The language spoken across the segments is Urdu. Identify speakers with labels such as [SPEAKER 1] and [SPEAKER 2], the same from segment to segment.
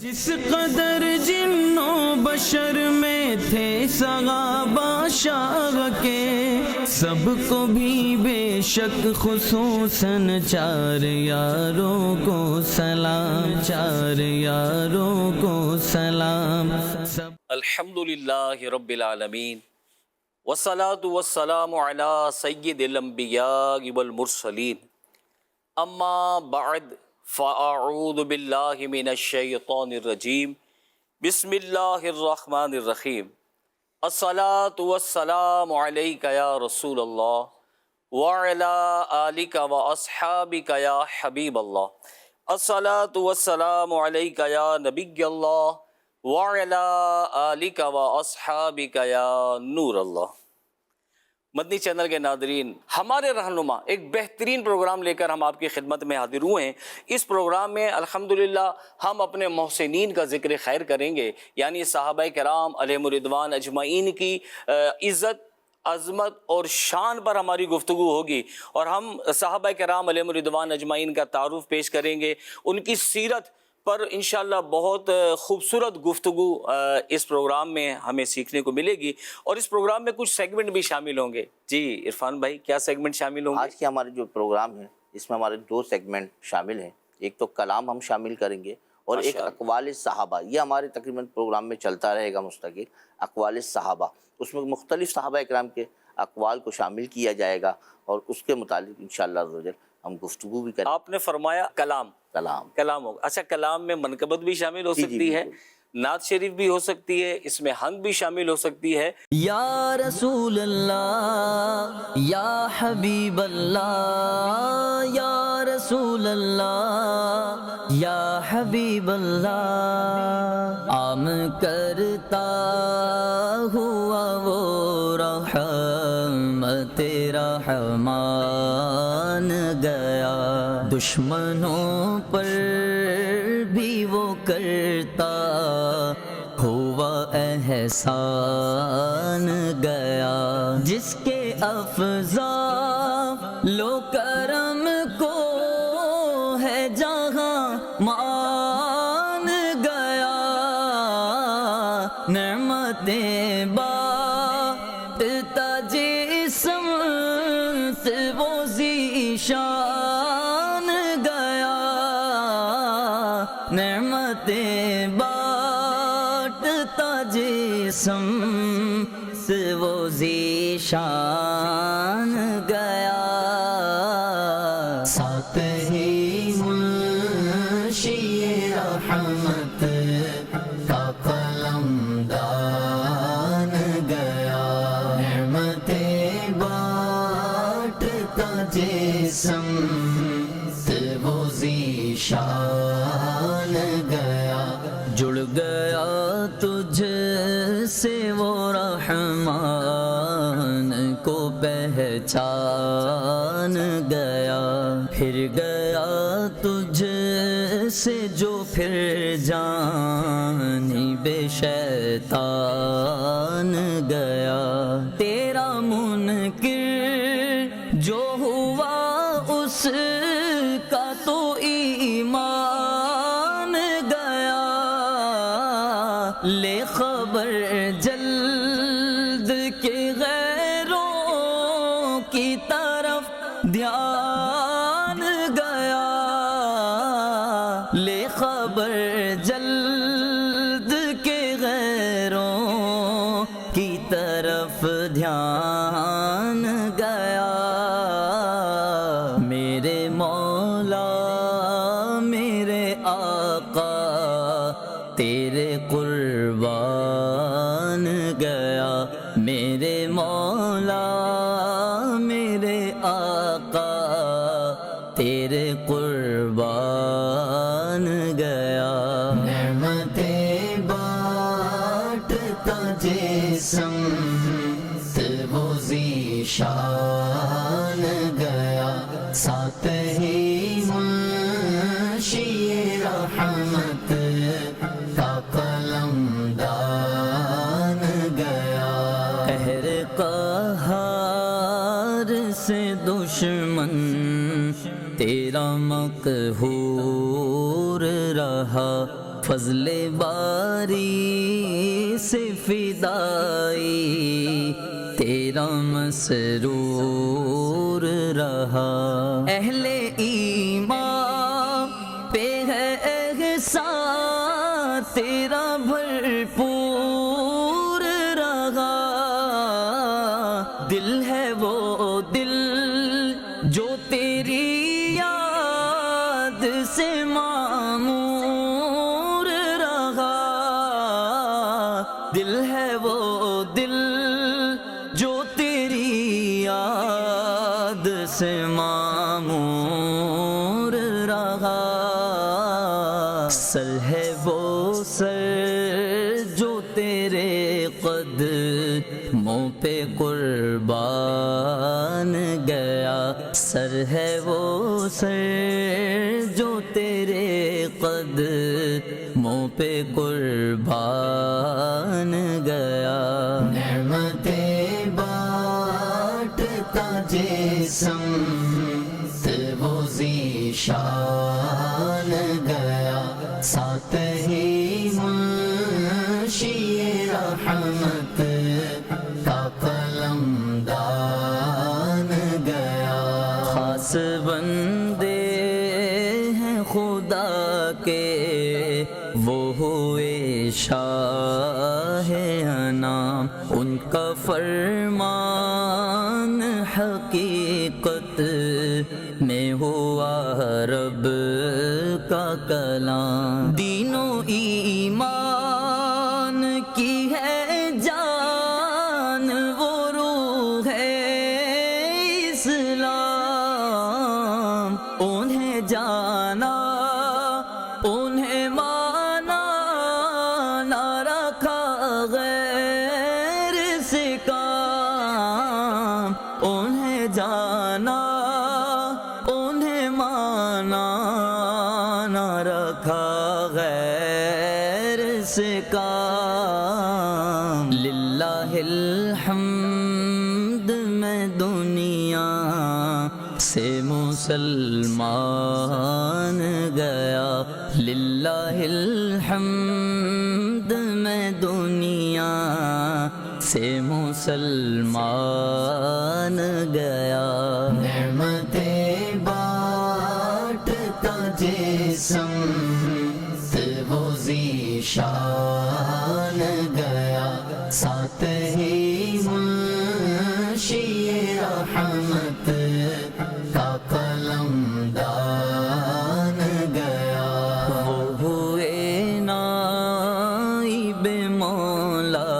[SPEAKER 1] جس قدر جن و بشر میں تھے صحابہ شاہ کے، سب کو بھی بے شک خصوصاً چار یاروں کو سلام، چار یاروں کو سلام۔
[SPEAKER 2] الحمدللہ رب العالمین والصلاة والسلام علی سید الانبیاء والمرسلین، اما بعد فاعوذ باللہ من الشیطان الرجیم، بسم اللہ الرحمن الرحیم۔ الصلاة والسلام علیک یا رسول اللہ وعلی آلک واصحابک یا حبیب اللہ۔ الصلاة والسلام علیک یا نبی اللہ وعلی آلک واصحابک یا نور اللہ۔ مدنی چینل کے ناظرین، ہمارے رہنما ایک بہترین پروگرام لے کر ہم آپ کی خدمت میں حاضر ہوئے ہیں۔ اس پروگرام میں الحمدللہ ہم اپنے محسنین کا ذکر خیر کریں گے، یعنی صحابہ کرام علیہم الرضوان اجمعین کی عزت، عظمت اور شان پر ہماری گفتگو ہوگی، اور ہم صحابہ کرام علیہم الرضوان اجمعین کا تعارف پیش کریں گے، ان کی سیرت پر انشاءاللہ بہت خوبصورت گفتگو اس پروگرام میں ہمیں سیکھنے کو ملے گی، اور اس پروگرام میں کچھ سیگمنٹ بھی شامل ہوں گے۔ جی عرفان بھائی، کیا سیگمنٹ شامل ہوں گے؟
[SPEAKER 3] آج کے ہمارے جو پروگرام ہے اس میں ہمارے دو سیگمنٹ شامل ہیں، ایک تو کلام ہم شامل کریں گے اور ایک اقوال صحابہ۔ یہ ہمارے تقریباً پروگرام میں چلتا رہے گا مستقل، اقوال صحابہ۔ اس میں مختلف صحابہ اکرام کے اقوال کو شامل کیا جائے گا اور اس کے متعلق انشاءاللہ عز و جل ہم گفتگو بھی کریں۔
[SPEAKER 2] آپ نے فرمایا کلام ہوگا۔ اچھا، کلام میں منقبت بھی شامل ہو سکتی ہے، نعت شریف بھی ہو سکتی ہے، اس میں حمد بھی شامل ہو سکتی ہے۔
[SPEAKER 1] یا رسول اللہ یا حبیب اللہ، یا رسول اللہ یا حبیب اللہ، عام کرتا ہوا وہ رحمت رحمان گیا، دشمنوں پر بھی وہ کرتا ہوا احسان گیا، جس کے افضال و کرم کو ہے جہاں مان گیا، نعمتیں بانٹتا جسم سے وہ ذیشان گیا، نعمتیں بانٹتا جسم سے وہ ذیشان گیا، ساتھ ہی منشی رحمت کا قلم دان گیا، نعمتیں بانٹتا جسم سے وہ ذیشان گیا، جڑ گیا تجھ سے وہ رحمان کو پہچان گیا، پھر گیا تجھ سے جو پھر جانب شیطان گیا، تیرا منکر جو ہوا اس کا تو ایمان گیا، لے خبر جلد کے غیروں کی طرف دھیان گیا، لے خبر جلد کے غیروں کی طرف دھیان گیا، میرے مولا میرے آقا تیرے قربان گیا، میرے مولا میرے آقا تیرے قربان گیا، نعمتیں بانٹتا جسم سے وہ ذیشان گیا، ساتھ ہی منشی رحمت کا قلم دان گیا، قہر قہار سے دشمن تیرا مقہور رہا، فضل باری سے فدائی تیرا مسرور رہا، اہل ایمان پہ ہے احسان تیرا بھرپور رہا، دل ہے وہ دل جو تیری یاد سے معمور رہا، دل ہے وہ دل جو تیری یاد سے معمور رہا، سر ہے وہ سر جو تیرے قدموں پہ قربان گیا، سر ہے وہ سر جو تیرے قدموں پہ قربان گیا، نعمتیں بانٹتا جسم وہ ذیشان گیا، ساتھ ہی منشی رحمت کا قلم دان گیا، خاص بندے ہیں خدا کے وہ ہوئے شاہ انام، ان کا فرمان حقیقت میں ہوا رب کا کلام، دین و ایمان کی ہے جان وہ روح ہے اسلام، انہیں جانا انہیں مانا نہ رکھا غیر سے کام، انہیں جانا انہیں مانا نہ رکھا غیر سے کام، للہ الحمد میں دنیا سے مسلمان گیا، للہ الحمد میں دنیا سے مسلمان گیا، نعمتیں بانٹتا جسم وہ ذیشان گیا، ساتھ ہی منشی رحمت کا قلم دان گیا، وہ ہوئے نائب مولا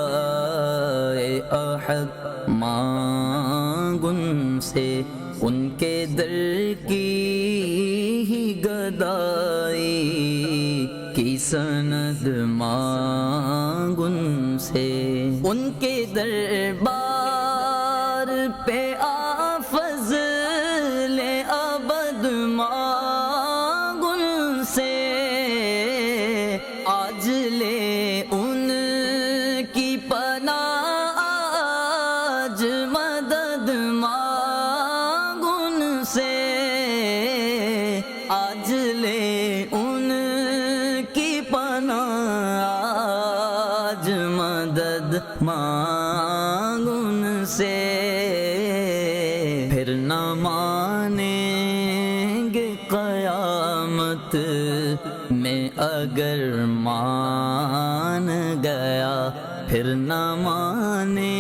[SPEAKER 1] احد مانگ ان سے ان کے در کی ہی گدائی کی سند مانگ ان سے، ان کے دربار پہ آ فضل ابد مانگ ان سے، آج لے ان کی پناہ آج مدد مانگ ان سے، آج لے ان کی پناہ آج مدد مانگ ان سے، پھر نہ مانیں گے قیامت میں اگر مان گیا، پھر نہ مانیں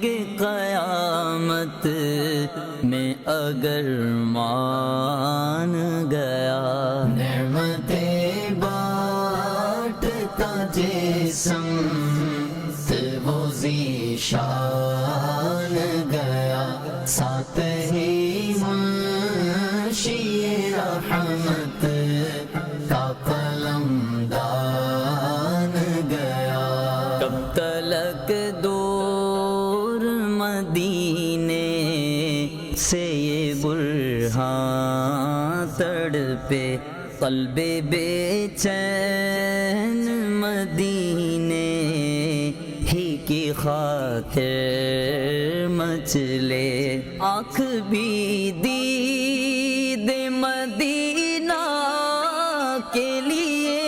[SPEAKER 1] گے قیامت میں اگر مان گیا، نعمتیں بانٹتا جسم وہ ذیشان گیا، ساتھ ہی منشی رحمت کا قلم دان گیا، کب تلک دور مدینے سے یہ برہاں تڑپے، قلب بے چین مدینے ہی کی خاطر مچلے، آنکھ بھی دید مدینہ کے لیے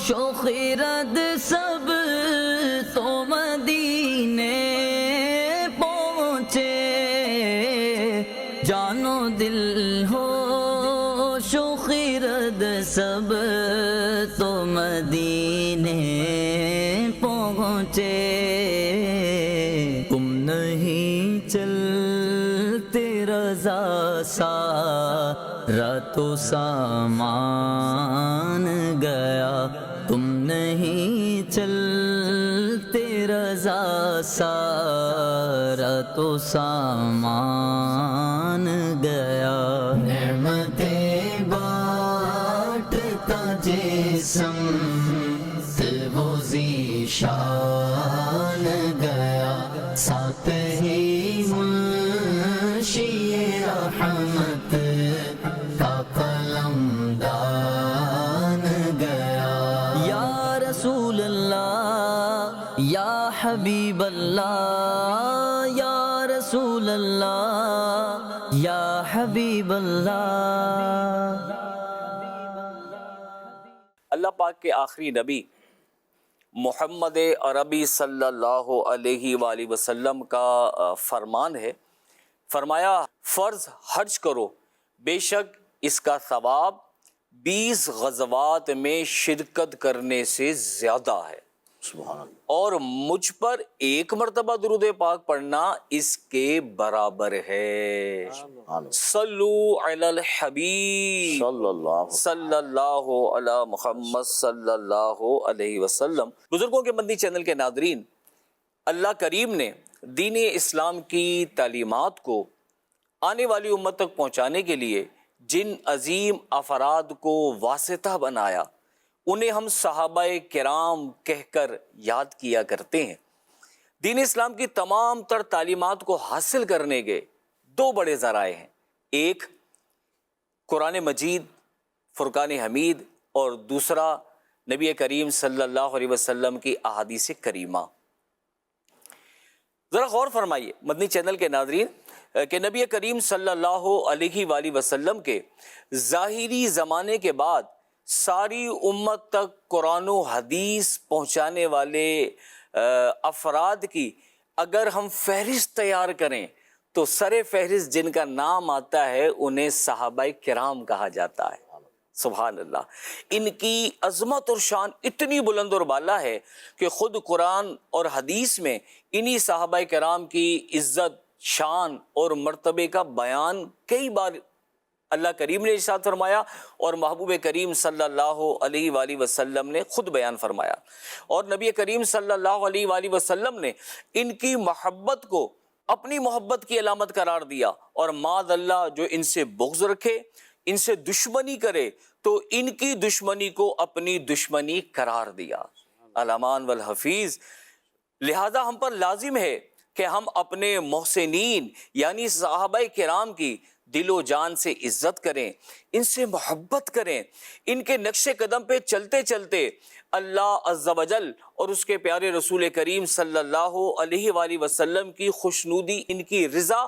[SPEAKER 1] شوخرد سب تو مدینے پہنچے، جانو دل ہو شوخرد سب تو مدینے پہنچے، تم نہیں چلتے رضا سا راتو سامان گیا، تم نہیں چلتے رضا سارا تو سامان گیا، نعمتیں بانٹتا جسم وہ ذیشان گیا، ساتھ ہی منشی رحمت کا قلم دان گیا، یا رسول اللہ یا حبیب اللہ، یا رسول اللہ یا حبیب اللہ۔
[SPEAKER 2] اللہ پاک کے آخری نبی محمد عربی صلی اللہ علیہ وآلہ وسلم کا فرمان ہے، فرمایا فرض حج کرو، بے شک اس کا ثواب 20 غزوات میں شرکت کرنے سے زیادہ ہے،
[SPEAKER 3] سبحان اللہ،
[SPEAKER 2] اور مجھ پر ایک مرتبہ درود پاک پڑھنا اس کے برابر ہے، صلو علی الحبیب صلی اللہ علی محمد صلی اللہ علیہ وسلم۔ بزرگوں کے مدنی چینل کے ناظرین، اللہ کریم نے دین اسلام کی تعلیمات کو آنے والی امت تک پہنچانے کے لیے جن عظیم افراد کو واسطہ بنایا انہیں ہم صحابہ کرام کہہ کر یاد کیا کرتے ہیں۔ دین اسلام کی تمام تر تعلیمات کو حاصل کرنے کے 2 بڑے ذرائع ہیں، ایک قرآن مجید فرقان حمید، اور دوسرا نبی کریم صلی اللہ علیہ وسلم کی احادیث کریمہ۔ ذرا غور فرمائیے مدنی چینل کے ناظرین کہ نبی کریم صلی اللہ علیہ وآلہ وسلم کے ظاہری زمانے کے بعد ساری امت تک قرآن و حدیث پہنچانے والے افراد کی اگر ہم فہرست تیار کریں تو سر فہرست جن کا نام آتا ہے انہیں صحابہ کرام کہا جاتا ہے۔ سبحان اللہ، ان کی عظمت اور شان اتنی بلند اور بالا ہے کہ خود قرآن اور حدیث میں انہی صحابہ کرام کی عزت، شان اور مرتبے کا بیان کئی بار اللہ کریم نے ارشاد فرمایا اور محبوب کریم صلی اللہ علیہ وآلہ وسلم نے خود بیان فرمایا، اور نبی کریم صلی اللہ علیہ وآلہ وسلم نے ان کی محبت کو اپنی محبت کی علامت قرار دیا، اور معاذ اللہ جو ان سے بغض رکھے، ان سے دشمنی کرے تو ان کی دشمنی کو اپنی دشمنی قرار دیا، الامان والحفیظ۔ لہذا ہم پر لازم ہے کہ ہم اپنے محسنین یعنی صحابہ کرام کی دل و جان سے عزت کریں، ان سے محبت کریں، ان کے نقش قدم پہ چلتے چلتے اللہ عز و جل اور اس کے پیارے رسول کریم صلی اللہ علیہ وآلہ وسلم کی خوشنودی، ان کی رضا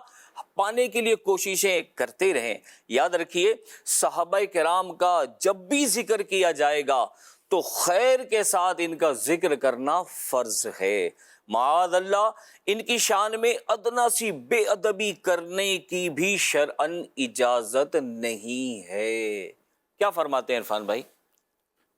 [SPEAKER 2] پانے کے لیے کوششیں کرتے رہیں۔ یاد رکھیے صحابہ کرام کا جب بھی ذکر کیا جائے گا تو خیر کے ساتھ ان کا ذکر کرنا فرض ہے، معاذ اللہ ان کی شان میں ادنا سی بے ادبی کرنے کی بھی شرعاً اجازت نہیں ہے۔ کیا فرماتے ہیں عرفان بھائی؟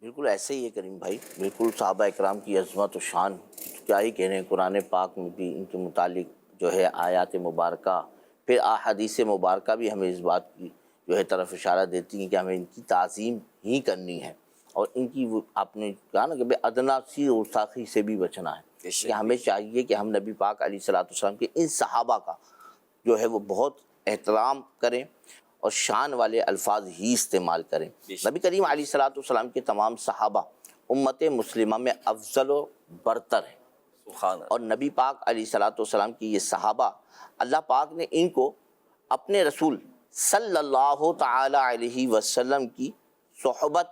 [SPEAKER 3] بالکل ایسے ہی ہے کریم بھائی، بالکل صحابہ اکرام کی عظمت و شان کیا ہی کہنے ہیں، قرآن پاک میں بھی ان کے متعلق جو ہے آیات مبارکہ، پھر احادیث مبارکہ بھی ہمیں اس بات کی جو ہے طرف اشارہ دیتی ہیں کہ ہمیں ان کی تعظیم ہی کرنی ہے، اور ان کی آپ نے کہا نا کہ بے ادنا سی گستاخی سے بھی بچنا ہے، کہ ہمیں چاہیے کہ ہم نبی پاک علیہ الصلوۃ والسلام کے ان صحابہ کا جو ہے وہ بہت احترام کریں اور شان والے الفاظ ہی استعمال کریں۔ نبی کریم علیہ الصلوۃ والسلام کے تمام صحابہ امت مسلمہ میں افضل و برتر ہیں، اور نبی پاک علیہ الصلوۃ والسلام کی یہ صحابہ اللہ پاک نے ان کو اپنے رسول صلی اللہ تعالی علیہ وسلم کی صحبت،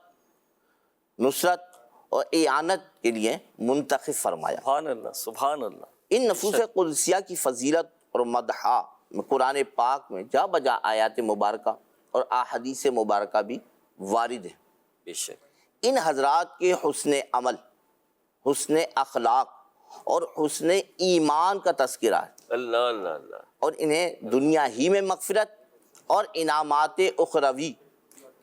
[SPEAKER 3] نصرت اور اعانت کے لیے منتخب فرمایا۔
[SPEAKER 2] سبحان اللہ، سبحان اللہ۔
[SPEAKER 3] ان نفوس قدسیہ کی فضیلت اور مدح قرآن پاک میں جا بجا آیات مبارکہ اور احادیث مبارکہ بھی وارد ہے۔
[SPEAKER 2] بے شک
[SPEAKER 3] ان حضرات کے حسن عمل، حسن اخلاق اور حسن ایمان کا تذکرہ ہے،
[SPEAKER 2] اللہ اللہ اللہ،
[SPEAKER 3] اور انہیں دنیا ہی میں مغفرت اور انعامات اخروی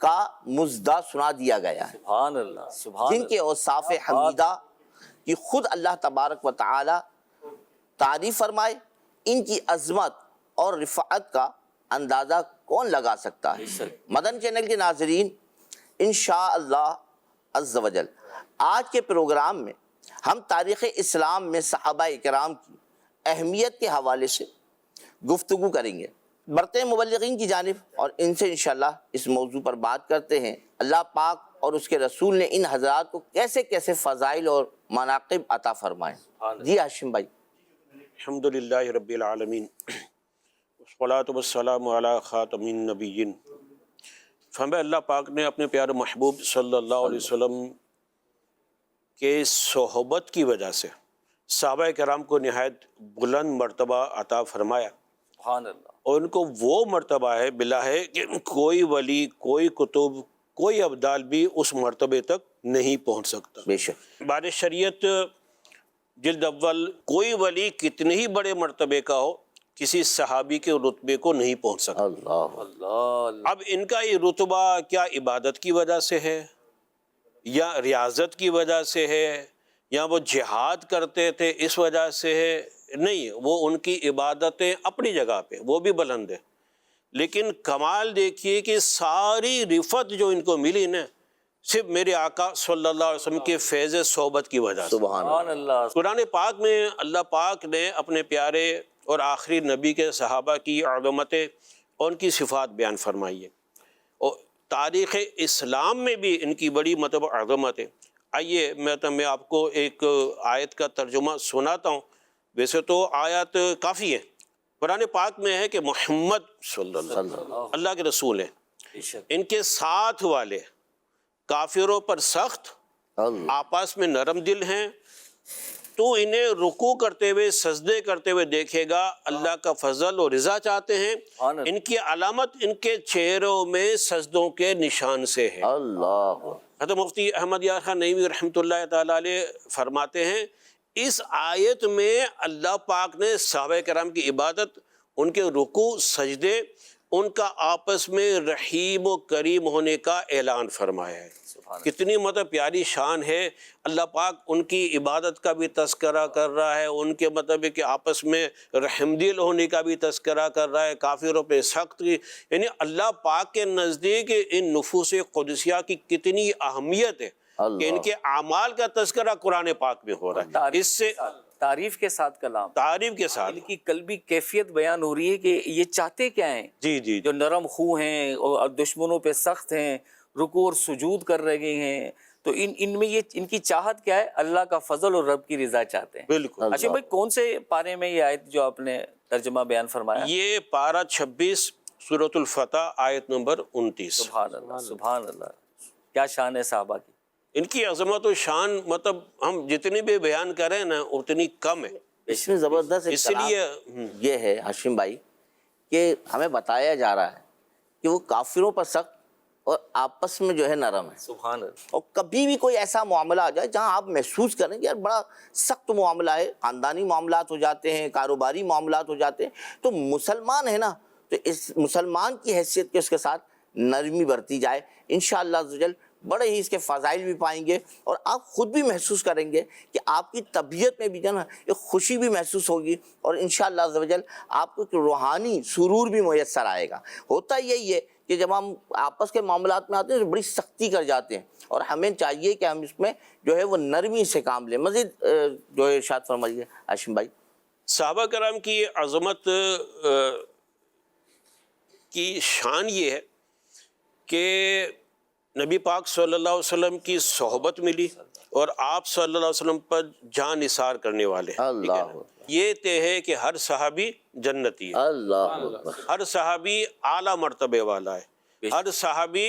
[SPEAKER 3] کا مزدہ سنا دیا گیا ہے،
[SPEAKER 2] سبحان اللہ سبحان
[SPEAKER 3] جن کے اوصاف حمیدہ کی خود اللہ تبارک و تعالی تعریف فرمائے، ان کی عظمت اور رفعت کا اندازہ کون لگا سکتا ہے؟ مدن چینل کے ناظرین، انشاءاللہ عز و جل آج کے پروگرام میں ہم تاریخ اسلام میں صحابہ کرام کی اہمیت کے حوالے سے گفتگو کریں گے، بڑھتے ہیں مبلغین کی جانب اور ان سے انشاءاللہ اس موضوع پر بات کرتے ہیں اللہ پاک اور اس کے رسول نے ان حضرات کو کیسے کیسے فضائل اور مناقب عطا فرمائے۔ جی ہاشم بھائی۔
[SPEAKER 4] الحمدللہ رب العالمین والصلاۃ والسلام علی خاتم النبیین۔ فرمایا اللہ پاک نے اپنے پیارے محبوب صلی اللہ علیہ وسلم کے صحبت کی وجہ سے صحابہ کرام کو نہایت بلند مرتبہ عطا فرمایا،
[SPEAKER 2] سبحان اللہ،
[SPEAKER 4] اور ان کو وہ مرتبہ ہے بلا ہے کہ کوئی ولی، کوئی کتب، کوئی ابدال بھی اس مرتبے تک نہیں پہنچ سکتا۔
[SPEAKER 3] بے شک
[SPEAKER 4] بار شریعت جلد اول، کوئی ولی کتنے ہی بڑے مرتبے کا ہو کسی صحابی کے رتبے کو نہیں پہنچ سکتا۔
[SPEAKER 3] اللہ
[SPEAKER 2] اللہ
[SPEAKER 4] اب ان کا یہ رتبہ کیا عبادت کی وجہ سے ہے، یا ریاضت کی وجہ سے ہے، یا وہ جہاد کرتے تھے اس وجہ سے ہے؟ نہیں، وہ ان کی عبادتیں اپنی جگہ پہ وہ بھی بلند ہے، لیکن کمال دیکھیے کہ ساری رفت جو ان کو ملی نا، صرف میرے آقا صلی اللہ علیہ وسلم کے فیض صحبت کی وجہ سے۔
[SPEAKER 3] سبحان
[SPEAKER 2] سبحان اللہ،
[SPEAKER 4] قرآن پاک میں اللہ پاک نے اپنے پیارے اور آخری نبی کے صحابہ کی عظمتیں اور ان کی صفات بیان فرمائی ہے، اور تاریخ اسلام میں بھی ان کی بڑی عظمت ہے۔ آئیے میں آپ کو ایک آیت کا ترجمہ سناتا ہوں، ویسے تو آیت کافی ہے، قرآن پاک میں ہے کہ محمد صلی اللہ علیہ وسلم اللہ کے رسول ہیں،
[SPEAKER 2] بے شک،
[SPEAKER 4] ان کے ساتھ والے کافروں پر سخت،
[SPEAKER 3] اللہ
[SPEAKER 4] آپس میں نرم دل ہیں، تو انہیں رکوع کرتے ہوئے سجدے کرتے ہوئے دیکھے گا، اللہ کا فضل اور رضا چاہتے ہیں۔ ان کی علامت ان کے چہروں میں سجدوں کے نشان سے ہے۔
[SPEAKER 3] اللہ
[SPEAKER 4] حضرت مفتی احمد یار خان نعیمی رحمۃ اللہ تعالیٰ علیہ فرماتے ہیں، اس آیت میں اللہ پاک نے صحابہ کرام کی عبادت، ان کے رکوع سجدے، ان کا آپس میں رحیم و کریم ہونے کا اعلان فرمایا ہے۔ کتنی پیاری شان ہے، اللہ پاک ان کی عبادت کا بھی تذکرہ کر رہا ہے، ان کے کہ آپس میں رحم دل ہونے کا بھی تذکرہ کر رہا ہے، کافروں پہ سخت، یعنی اللہ پاک کے نزدیک ان نفوس قدسیہ کی کتنی اہمیت ہے کہ ان کے اعمال کا تذکرہ قرآن پاک میں ہو رہا ہے۔ اس سے
[SPEAKER 2] تعریف کے ساتھ کلام،
[SPEAKER 4] تعریف کے ساتھ
[SPEAKER 2] ان کی قلبی کیفیت بیان ہو رہی ہے کہ یہ چاہتے کیا ہیں،
[SPEAKER 4] جی جی
[SPEAKER 2] جو نرم خو ہیں اور دشمنوں پہ سخت ہیں، رکوع اور سجود کر رہے ہیں، تو ان میں یہ ان کی چاہت کیا ہے؟ اللہ کا فضل اور رب کی رضا چاہتے ہیں۔
[SPEAKER 4] بالکل۔
[SPEAKER 2] اچھا بھائی، کون سے پارے میں یہ آیت جو آپ نے ترجمہ بیان فرمایا؟
[SPEAKER 4] یہ پارہ 26 سورۃ الفتح آیت نمبر 29۔
[SPEAKER 2] سبحان اللہ سبحان اللہ، کیا شان ہے صحابہ کی،
[SPEAKER 4] ان کی عظمت و شان ہم جتنی بھی بیان کریں نا اتنی کم ہے۔
[SPEAKER 3] اس میں زبردست ایک
[SPEAKER 4] اس
[SPEAKER 3] کلام
[SPEAKER 4] لیے
[SPEAKER 3] یہ ہے ہاشم بھائی کہ ہمیں بتایا جا رہا ہے کہ وہ کافروں پر سخت اور آپس میں جو ہے نرم ہے،
[SPEAKER 2] سبحان اللہ،
[SPEAKER 3] اور کبھی بھی کوئی ایسا معاملہ آ جائے جہاں آپ محسوس کریں کہ یار بڑا سخت معاملہ ہے، خاندانی معاملات ہو جاتے ہیں، کاروباری معاملات ہو جاتے ہیں، تو مسلمان ہے نا، تو اس مسلمان کی حیثیت کے اس کے ساتھ نرمی برتی جائے، انشاءاللہ عزوجل بڑے ہی اس کے فضائل بھی پائیں گے، اور آپ خود بھی محسوس کریں گے کہ آپ کی طبیعت میں بھی جو ہے نا ایک خوشی بھی محسوس ہوگی، اور انشاءاللہ عزوجل آپ کو ایک روحانی سرور بھی میسر آئے گا۔ ہوتا یہی ہے کہ جب ہم آپس کے معاملات میں آتے ہیں تو بڑی سختی کر جاتے ہیں، اور ہمیں چاہیے کہ ہم اس میں جو ہے وہ نرمی سے کام لیں۔ مزید جو ہے ارشاد فرمائیے ہاشم بھائی۔
[SPEAKER 4] صحابہ کرام کی عظمت کی شان یہ ہے کہ نبی پاک صلی اللہ علیہ وسلم کی صحبت ملی، اور آپ صلی اللہ علیہ وسلم پر جان نثار کرنے والے ہیں۔
[SPEAKER 3] اللہ
[SPEAKER 4] یہ طے ہے کہ ہر صحابی جنتی ہے،
[SPEAKER 3] اللہ
[SPEAKER 4] ہر صحابی اعلیٰ مرتبے والا ہے، ہر صحابی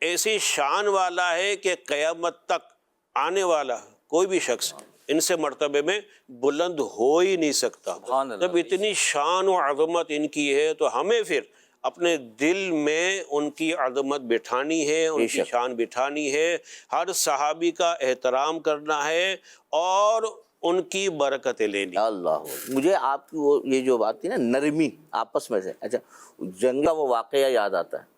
[SPEAKER 4] ایسی شان والا ہے کہ قیامت تک آنے والا کوئی بھی شخص ان سے مرتبے میں بلند ہو ہی نہیں سکتا۔
[SPEAKER 2] سبحان اللہ۔
[SPEAKER 4] جب اتنی شان و عظمت ان کی ہے تو ہمیں پھر اپنے دل میں ان کی عظمت بٹھانی ہے، ان کی شان بٹھانی ہے، ہر صحابی کا احترام کرنا ہے اور ان کی برکتیں لینی۔
[SPEAKER 3] اللہ، مجھے آپ کی وہ یہ جو بات تھی نا نرمی آپس میں سے، اچھا جنگ کا وہ واقعہ یاد آتا ہے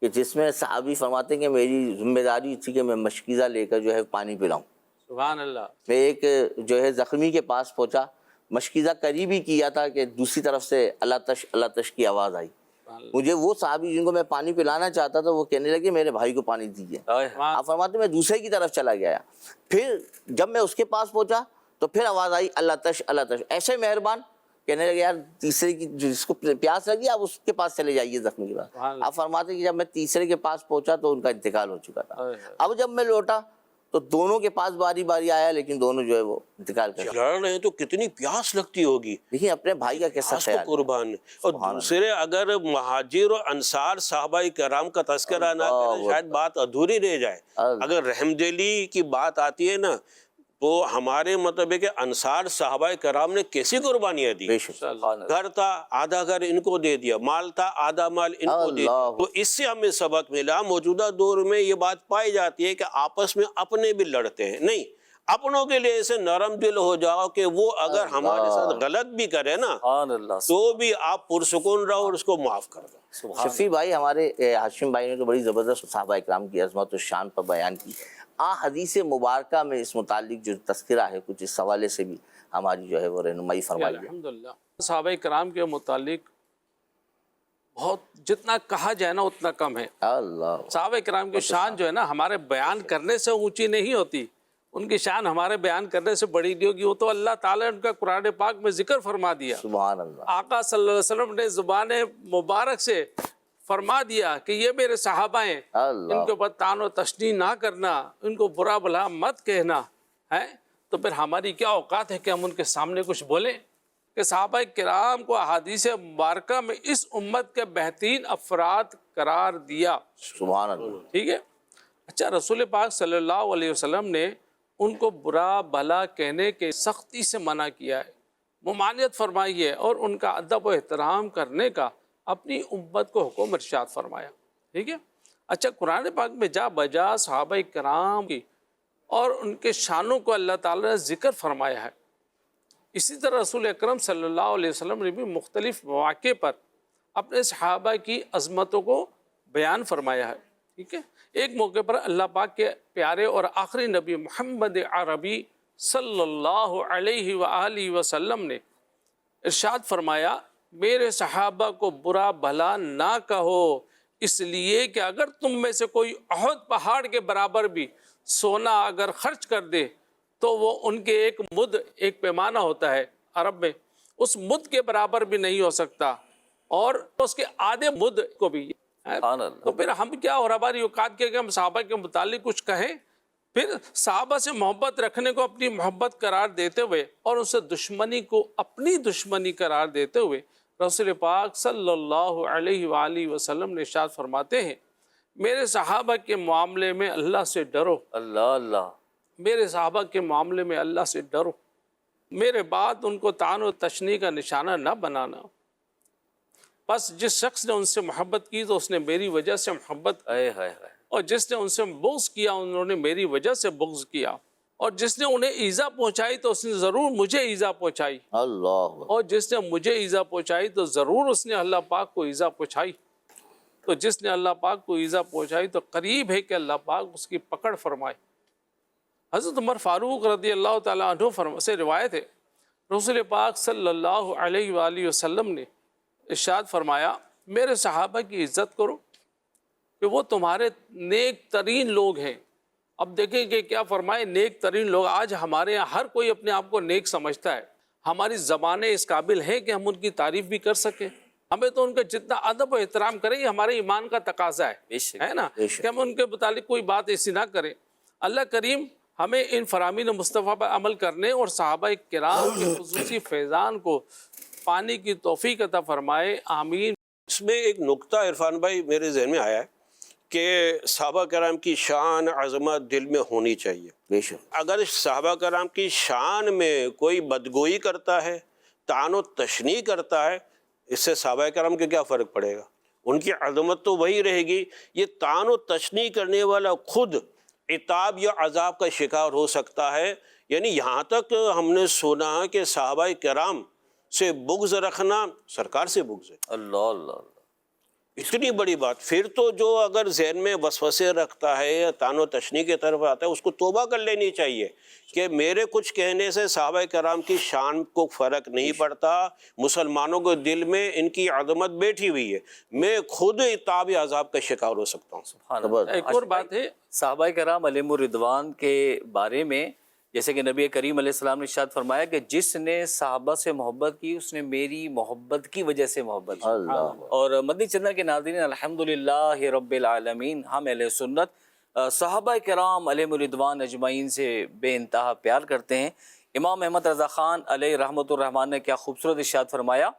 [SPEAKER 3] کہ جس میں صحابی فرماتے ہیں کہ میری ذمہ داری تھی کہ میں مشکیزہ لے کر جو ہے پانی پلاؤں۔
[SPEAKER 2] سبحان اللہ۔
[SPEAKER 3] میں ایک جو ہے زخمی کے پاس پہنچا، مشکیزہ قریب ہی کیا تھا کہ دوسری طرف سے اللہ تش اللہ تش کی آواز آئی۔ مجھے وہ صحابی جن کو میں پانی پلانا چاہتا تھا وہ کہنے لگے میرے بھائی کو پانی دیجیے۔ آپ فرماتے میں دوسرے کی طرف چلا گیا، پھر جب میں اس کے پاس پہنچا تو پھر آواز آئی اللہ تش اللہ تش، ایسے مہربان، کہنے لگے یار تیسرے کی جس کو پیاس لگی آپ اس کے پاس چلے جائیے زخمی کے پاس۔ آپ فرماتے ہیں کہ جب میں تیسرے کے پاس پہنچا تو ان کا انتقال ہو چکا تھا۔ اب جب میں لوٹا تو دونوں کے پاس باری باری آیا، لیکن دونوں جو ہے وہ انتقال کر گئے۔
[SPEAKER 4] لڑ رہے ہیں تو کتنی پیاس لگتی ہوگی،
[SPEAKER 3] دیکھیں اپنے بھائی کا کیسا
[SPEAKER 4] خاص تو
[SPEAKER 3] خیال۔
[SPEAKER 4] قربان۔ اور دوسرے اگر مہاجر اور انصار صحابہ کرام کا تذکرہ نہ کریں شاید بات ادھوری رہ جائے۔ اگر رحم دلی کی بات آتی ہے نا تو ہمارے مطلب ہے کہ انصار صحابہ کرام نے کیسی قربانیاں دی۔ گھر تھا آدھا گھر ان کو دے دیا، مال تھا آدھا مال ان کو دے دیا۔ تو اس سے ہمیں سبق ملا۔ موجودہ دور میں یہ بات پائی جاتی ہے کہ آپس میں اپنے بھی لڑتے ہیں، نہیں اپنوں کے لیے ایسے نرم دل ہو جاؤ کہ وہ اگر ہمارے ساتھ غلط بھی کرے نا تو بھی آپ پرسکون رہو اور اس کو معاف کر دو۔
[SPEAKER 3] شفیع بھائی ہمارے ہاشم بھائی نے تو بڑی زبردست صحابہ اکرام کی عظمت و شان پر بیان کی۔ حدیث مبارکہ میں اس متعلق جو تذکرہ ہے کچھ اس حوالے سے بھی ہماری جو ہے وہ رہنمائی فرمائیے۔
[SPEAKER 5] الحمدللہ صحابہ کرام کے متعلق بہت جتنا کہا جائے نا اتنا کم ہے۔
[SPEAKER 3] اللہ،
[SPEAKER 5] صحابہ کرام کی شان جو ہے نا ہمارے بیان کرنے سے اونچی نہیں ہوتی، ان کی شان ہمارے بیان کرنے سے بڑی نہیں ہوگی، وہ تو اللہ تعالیٰ نے ان کا قرآن پاک میں ذکر فرما دیا۔
[SPEAKER 3] سبحان اللہ۔
[SPEAKER 5] آقا صلی اللہ علیہ وسلم نے زبان مبارک سے فرما دیا کہ یہ میرے صحابہ ہیں، ان کے اوپر طعن و تشنیع نہ کرنا، ان کو برا بھلا مت کہنا ہے۔ تو پھر ہماری کیا اوقات ہے کہ ہم ان کے سامنے کچھ بولیں؟ کہ صحابہ کرام کو احادیث مبارکہ میں اس امت کے بہترین افراد قرار دیا۔
[SPEAKER 3] سبحان اللہ۔
[SPEAKER 5] ٹھیک ہے، اچھا رسول پاک صلی اللہ علیہ وسلم نے ان کو برا بھلا کہنے کے سختی سے منع کیا ہے، ممانعت فرمائی ہے، اور ان کا ادب و احترام کرنے کا اپنی امت کو حکم ارشاد فرمایا۔ ٹھیک ہے، اچھا قرآن پاک میں جا بجا صحابہ کرام کی اور ان کے شانوں کو اللہ تعالیٰ نے ذکر فرمایا ہے۔ اسی طرح رسول اکرم صلی اللہ علیہ وسلم نے بھی مختلف مواقع پر اپنے صحابہ کی عظمتوں کو بیان فرمایا ہے۔ ٹھیک ہے، ایک موقع پر اللہ پاک کے پیارے اور آخری نبی محمد عربی صلی اللہ علیہ وآلہ وسلم نے ارشاد فرمایا میرے صحابہ کو برا بھلا نہ کہو، اس لیے کہ اگر تم میں سے کوئی احد پہاڑ کے برابر بھی سونا اگر خرچ کر دے تو وہ ان کے ایک مد، ایک پیمانہ ہوتا ہے عرب میں، اس مد کے برابر بھی نہیں ہو سکتا، اور اس کے آدھے مد کو بھی۔ تو پھر ہم کیا، اور ہماری اوقات کیا کہ ہم صحابہ کے متعلق کچھ کہیں؟ پھر صحابہ سے محبت رکھنے کو اپنی محبت قرار دیتے ہوئے اور ان سے دشمنی کو اپنی دشمنی قرار دیتے ہوئے رسول پاک صلی اللہ علیہ وآلہ وسلم نے ارشاد فرماتے ہیں میرے صحابہ کے معاملے میں اللہ سے ڈرو،
[SPEAKER 2] اللہ اللہ،
[SPEAKER 5] میرے صحابہ کے معاملے میں اللہ سے ڈرو، میرے بعد ان کو طعن و تشنیع کا نشانہ نہ بنانا۔ بس جس شخص نے ان سے محبت کی تو اس نے میری وجہ سے محبت کی، اور جس نے ان سے بغض کیا انہوں نے میری وجہ سے بغض کیا، اور جس نے انہیں ایذا پہنچائی تو اس نے ضرور مجھے ایذا پہنچائی،
[SPEAKER 3] اللہ،
[SPEAKER 5] اور جس نے مجھے ایذا پہنچائی تو ضرور اس نے اللہ پاک کو ایذا پہنچائی، تو جس نے اللہ پاک کو ایذا پہنچائی تو قریب ہے کہ اللہ پاک اس کی پکڑ فرمائے۔ حضرت عمر فاروق رضی اللہ تعالیٰ عنہ سے روایت ہے رسول پاک صلی اللہ علیہ وآلہ وسلم نے ارشاد فرمایا میرے صحابہ کی عزت کرو کہ وہ تمہارے نیک ترین لوگ ہیں۔ اب دیکھیں کہ کیا فرمائے، نیک ترین لوگ۔ آج ہمارے یہاں ہر کوئی اپنے آپ کو نیک سمجھتا ہے، ہماری زبانیں اس قابل ہیں کہ ہم ان کی تعریف بھی کر سکیں، ہمیں تو ان کا جتنا ادب و احترام کریں یہ ہمارے ایمان کا تقاضا ہے نا، کہ ہم ان کے متعلق کوئی بات ایسی نہ کریں۔ اللہ کریم ہمیں ان فرامین مصطفیٰ پر عمل کرنے اور صحابہ کرام کے خصوصی فیضان کو پانے کی توفیق عطا فرمائے، آمین۔
[SPEAKER 4] اس میں ایک نکتہ عرفان بھائی میرے ذہن میں آیا ہے کہ صحابہ کرام کی شان عظمت دل میں ہونی چاہیے۔
[SPEAKER 3] بے شک۔
[SPEAKER 4] اگر صحابہ کرام کی شان میں کوئی بدگوئی کرتا ہے، طعن و تشنیع کرتا ہے، اس سے صحابہ کرام کے کیا فرق پڑے گا؟ ان کی عظمت تو وہی رہے گی. یہ طعن و تشنیع کرنے والا خود عتاب یا عذاب کا شکار ہو سکتا ہے. یعنی یہاں تک ہم نے سنا کہ صحابہ کرام سے بغض رکھنا سرکار سے بغض ہے.
[SPEAKER 2] اللہ اللہ.
[SPEAKER 4] اتنی بڑی بات. پھر تو جو اگر ذہن میں وسوسے رکھتا ہے یا طعن و تشنیع کی طرف آتا ہے اس کو توبہ کر لینی چاہیے کہ میرے کچھ کہنے سے صحابہ کرام کی شان کو فرق نہیں پڑتا. مسلمانوں کے دل میں ان کی عظمت بیٹھی ہوئی ہے. میں خود عتاب عذاب کا شکار ہو سکتا ہوں.
[SPEAKER 2] سبحان اللہ.
[SPEAKER 5] ایک اور بات ہے،
[SPEAKER 2] صحابہ کرام علیہم الرضوان کے بارے میں جیسے کہ نبی کریم علیہ السلام نے ارشاد فرمایا کہ جس نے صحابہ سے محبت کی اس نے میری محبت کی وجہ سے محبت کی. اور مدنی چینل کے ناظرین الحمدللہ رب العالمین، ہم اہل سنت صحابہ کرام علیہم الرضوان اجمعین سے بے انتہا پیار کرتے ہیں. امام احمد رضا خان علیہ رحمۃ الرحمن نے کیا خوبصورت ارشاد فرمایا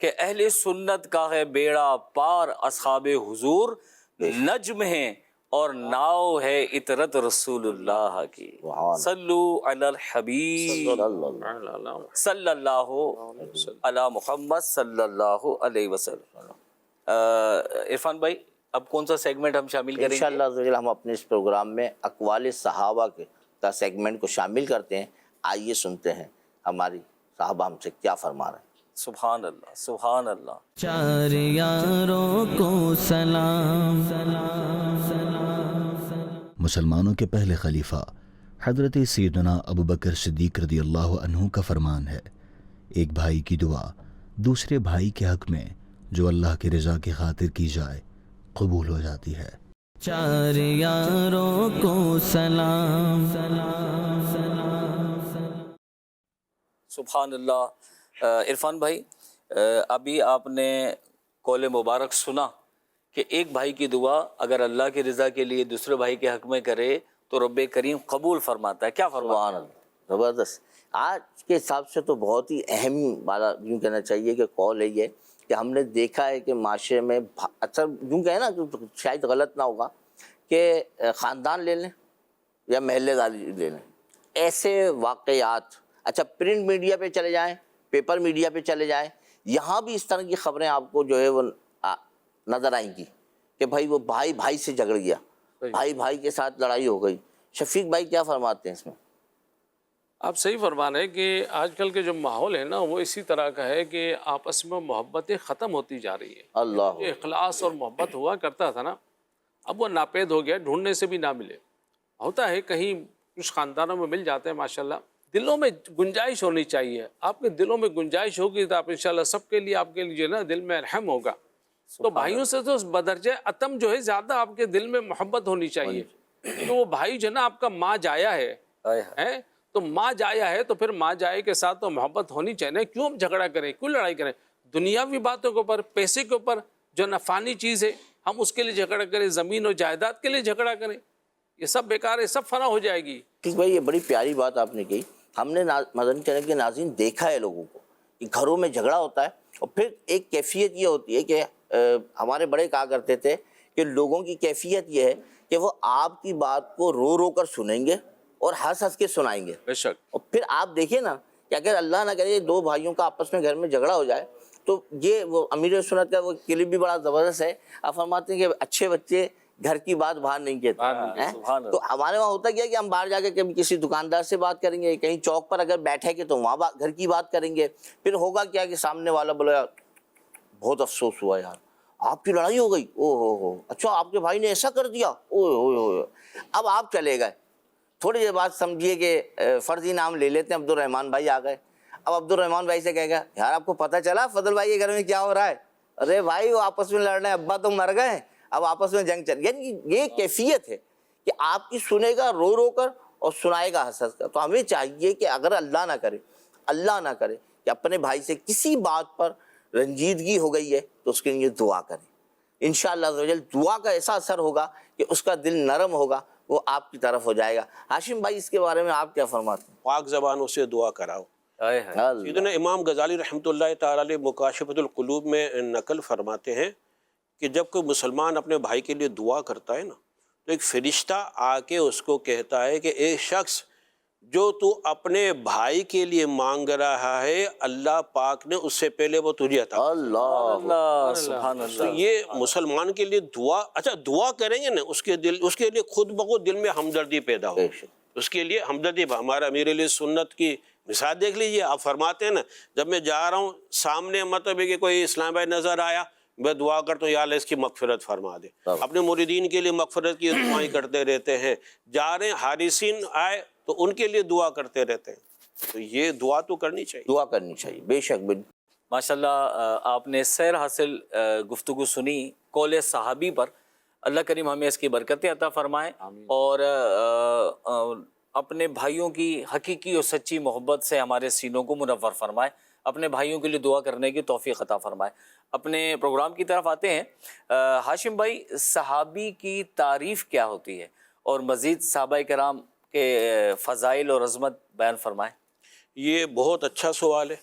[SPEAKER 2] کہ اہل سنت کا ہے بیڑا پار اصحاب حضور، نجم ہیں اور ناؤ ہے عطرت رسول اللہ کی. صلو علی الحبیب صلی اللہ علی محمد صلی اللہ علیہ وسلم. عرفان بھائی اب کون سا سیگمنٹ ہم شامل کریں گے؟
[SPEAKER 3] انشاءاللہ ہم اپنے اس پروگرام میں اقوال صحابہ کا سیگمنٹ کو شامل کرتے ہیں. آئیے سنتے ہیں ہماری صحابہ ہم سے کیا فرما رہے ہیں.
[SPEAKER 2] سبحان اللہ سبحان اللہ.
[SPEAKER 1] چار یاروں کو سلام.
[SPEAKER 6] مسلمانوں کے پہلے خلیفہ حضرت سیدنا ابو بکر صدیق رضی اللہ عنہ کا فرمان ہے، ایک بھائی کی دعا دوسرے بھائی کے حق میں جو اللہ کی رضا کی خاطر کی جائے قبول ہو جاتی ہے.
[SPEAKER 1] چار یاروں کو سلام.
[SPEAKER 2] سبحان اللہ. عرفان بھائی ابھی آپ نے قول مبارک سنا کہ ایک بھائی کی دعا اگر اللہ کی رضا کے لیے دوسرے بھائی کے حق میں کرے تو رب کریم قبول فرماتا ہے. کیا فرماتا ہے؟
[SPEAKER 3] زبردست. آج کے حساب سے تو بہت ہی اہم والا یوں کہنا چاہیے کہ قول ہے یہ کہ ہم نے دیکھا ہے کہ معاشرے میں اچھا یوں کہیں نا کہ شاید غلط نہ ہوگا کہ خاندان لے لیں یا محلے داری لے لیں، ایسے واقعات اچھا پرنٹ میڈیا پہ چلے جائیں، پیپر میڈیا پہ چلے جائیں، یہاں بھی اس طرح کی خبریں آپ کو جو ہے وہ نظر آئیں گی کہ بھائی وہ بھائی بھائی سے جھگڑ گیا، بھائی بھائی کے ساتھ لڑائی ہو گئی. شفیق بھائی کیا فرماتے ہیں اس میں؟
[SPEAKER 5] آپ صحیح فرما رہے ہیں کہ آج کل کے جو ماحول ہے نا وہ اسی طرح کا ہے کہ آپس میں محبتیں ختم ہوتی جا رہی ہیں.
[SPEAKER 3] اللہ
[SPEAKER 5] جو اخلاص اور محبت ہوا کرتا تھا نا اب وہ ناپید ہو گیا، ڈھونڈنے سے بھی نہ ملے. ہوتا ہے کہیں کچھ خاندانوں میں مل جاتے ہیں ماشاءاللہ. دلوں میں گنجائش ہونی چاہیے. آپ کے دلوں میں گنجائش ہوگی تو آپ انشاءاللہ سب کے لیے آپ کے لیے نا دل میں رحم ہوگا. تو بھائیوں سے تو بدرجہ اتم جو ہے زیادہ آپ کے دل میں محبت ہونی چاہیے. تو وہ بھائی جو ہے نا آپ کا ماں جایا ہے تو ماں جایا ہے تو پھر ماں جائے کے ساتھ تو محبت ہونی چاہیے. کیوں ہم جھگڑا کریں، کیوں لڑائی کریں؟ دنیاوی باتوں کے اوپر، پیسے کے اوپر جو نفانی چیز ہے ہم اس کے لیے جھگڑا کریں، زمین و جائیداد کے لیے جھگڑا کریں، یہ سب بیکار ہے، سب فنا ہو جائے گی.
[SPEAKER 3] ٹھیک بھائی، یہ بڑی پیاری بات آپ نے کہی. ہم نے مدنی چینل کے ناظرین دیکھا ہے لوگوں کو کہ گھروں میں جھگڑا ہوتا ہے اور پھر ایک کیفیت یہ ہوتی ہے کہ ہمارے بڑے کہا کرتے تھے کہ لوگوں کی کیفیت یہ ہے کہ وہ آپ کی بات کو رو رو کر سنیں گے اور ہنس ہنس کے سنائیں گے.
[SPEAKER 5] بے شک.
[SPEAKER 3] اور پھر آپ دیکھیں نا کہ اگر اللہ نہ کرے دو بھائیوں کا آپس میں گھر میں جھگڑا ہو جائے تو یہ وہ امیر سنت کا وہ کلپ بھی بڑا زبردست ہے. آپ فرماتے ہیں کہ اچھے بچے گھر کی بات باہر نہیں کہتے. تو ہمارے وہاں ہوتا کیا کہ ہم باہر جا کے کبھی کسی دکاندار سے بات کریں گے، کہیں چوک پر اگر بیٹھے کہ تو وہاں گھر کی بات کریں گے. پھر ہوگا کیا کہ سامنے والا بولا بہت افسوس ہوا یار آپ کی لڑائی ہو گئی، او ہو اچھا آپ کے بھائی نے ایسا کر دیا، او ہو. اب آپ چلے گئے، تھوڑی دیر بعد سمجھیے کہ فرضی نام لے لیتے ہیں عبد الرحمن بھائی آ گئے. اب عبد الرحمن بھائی سے کہے گا یار آپ کو پتہ چلا فضل بھائی کے گھر میں کیا ہو رہا ہے؟ ارے بھائی وہ آپس میں لڑ رہے ہیں، ابا تو مر گئے، اب آپس میں جنگ چل. یعنی یہ کیفیت ہے کہ آپ کی سنے گا رو رو کر اور سنائے گا ہنس ہنس کر. تو ہمیں چاہیے کہ اگر اللہ نہ کرے کہ اپنے بھائی سے کسی بات پر رنجیدگی ہو گئی ہے تو اس کے لیے دعا کریں. انشاءاللہ دعا کا ایسا اثر ہوگا کہ اس کا دل نرم ہوگا، وہ آپ کی طرف ہو جائے گا. ہاشم بھائی اس کے بارے میں آپ کیا فرماتے ہیں؟
[SPEAKER 4] پاک زبانوں سے دعا کراؤ. سیدنا امام غزالی رحمۃ اللہ تعالی علیہ مکاشفۃ القلوب میں نقل فرماتے ہیں کہ جب کوئی مسلمان اپنے بھائی کے لیے دعا کرتا ہے نا تو ایک فرشتہ آ کے اس کو کہتا ہے کہ ایک شخص جو تو اپنے بھائی کے لیے مانگ رہا ہے اللہ پاک نے اس سے پہلے وہ تجھے عطا کیا۔
[SPEAKER 3] اللہ
[SPEAKER 2] اللہ سبحان
[SPEAKER 4] تو
[SPEAKER 2] اللہ.
[SPEAKER 4] یہ مسلمان کے لیے دعا، اچھا دعا کریں گے نا اس کے لیے خود بخود دل میں ہمدردی پیدا ہو،
[SPEAKER 3] بے شک.
[SPEAKER 4] اس کے لیے ہمدردی. ہمارا امیر علیہ سنت کی مثال دیکھ لیجئے، آپ فرماتے ہیں نا جب میں جا رہا ہوں سامنے مطلب ہے کہ کوئی اسلام بھائی نظر آیا، میں دعا کرتا ہوں یا اللہ اس کی مغفرت فرما دے. اپنے مریدین کے لیے مغفرت کی دعائیں کرتے رہتے ہیں. جا رہے ہیں حارسین آئے تو ان کے لیے دعا کرتے رہتے ہیں. تو یہ دعا تو کرنی چاہیے.
[SPEAKER 3] دعا کرنی چاہیے بے شک.
[SPEAKER 2] ماشاءاللہ آپ نے سیر حاصل گفتگو سنی قول صحابی پر. اللہ کریم ہمیں اس کی برکتیں عطا فرمائے اور اپنے بھائیوں کی حقیقی اور سچی محبت سے ہمارے سینوں کو منور فرمائے. اپنے بھائیوں کے لیے دعا کرنے کی توفیق عطا فرمائے. اپنے پروگرام کی طرف آتے ہیں. ہاشم بھائی، صحابی کی تعریف کیا ہوتی ہے اور مزید صحابہ کرام کے فضائل اور عظمت بیان فرمائیں.
[SPEAKER 4] یہ بہت اچھا سوال ہے،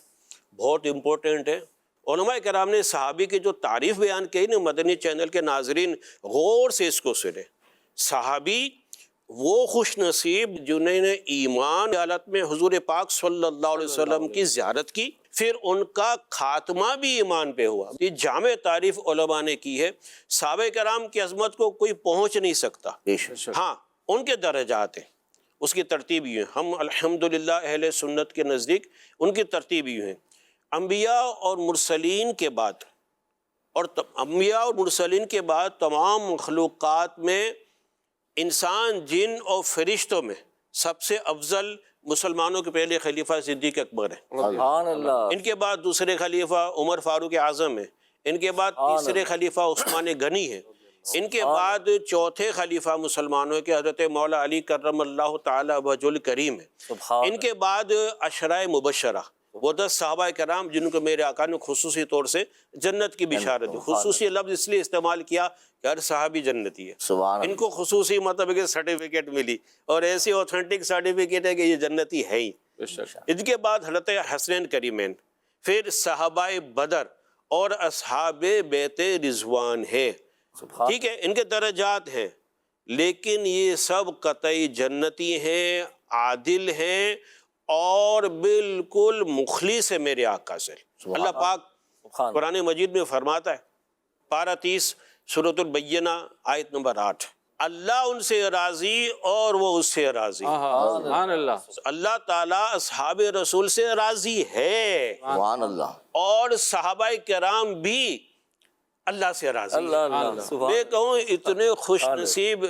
[SPEAKER 4] بہت امپورٹنٹ ہے. علماء کرام نے صحابی کی جو تعریف بیان کی نا، مدنی چینل کے ناظرین غور سے اس کو سنیں. صحابی وہ خوش نصیب جنہوں نے ایمان حالت میں حضور پاک صلی اللہ علیہ وسلم کی زیارت کی، پھر ان کا خاتمہ بھی ایمان پہ ہوا. یہ جامع تعریف علماء نے کی ہے. صحابہ کرام کی عظمت کو کوئی پہنچ نہیں سکتا. ہاں ان کے درجات ہیں، اس کی ترتیب یہ ہے. ہم الحمدللہ اہل سنت کے نزدیک ان کی ترتیب یہ ہے. انبیاء اور مرسلین کے بعد تمام مخلوقات میں انسان، جن اور فرشتوں میں سب سے افضل مسلمانوں کے پہلے خلیفہ صدیق اکبر ہیں.
[SPEAKER 2] سبحان اللہ.
[SPEAKER 4] ان کے بعد دوسرے خلیفہ عمر فاروق اعظم ہیں. ان کے بعد تیسرے خلیفہ عثمان غنی ہیں. ان کے بعد چوتھے خلیفہ مسلمانوں کے حضرت مولا علی کرم اللہ تعالی وجہ الکریم ہیں. ان کے بعد عشرہ مبشرہ، وہ 10 صحابہ کرام جن کو میرے آقا نے خصوصی طور سے جنت کی بشارت دی. خصوصی لفظ اس لیے استعمال کیا کہ ہر صحابی جنتی ہے. ان کو خصوصی مطلب کہ سرٹیفکیٹ ملی اور ایسی اوتھینٹک سرٹیفکیٹ ہے کہ یہ جنتی ہے ہی. ان کے بعد حضرت حسنین کریمین، پھر صحابہ بدر اور اصحاب بیت رضوان ہے. ٹھیک ہے، ان کے درجات ہیں، لیکن یہ سب قطعی جنتی ہیں، عادل ہیں اور بالکل مخلص ہے میرے آقا سے. اللہ پاک قرآن مجید میں فرماتا ہے، پارہ 30 سورۃ البینہ آیت نمبر 8، اللہ ان سے راضی اور وہ اس سے راضی.
[SPEAKER 5] سبحان اللہ.
[SPEAKER 4] اللہ تعالیٰ اصحاب رسول سے راضی ہے
[SPEAKER 3] سبحان اللہ.
[SPEAKER 4] اور صحابہ کرام بھی اللہ سے راضی.
[SPEAKER 2] اللہ
[SPEAKER 4] میں کہوں اتنے خوش نصیب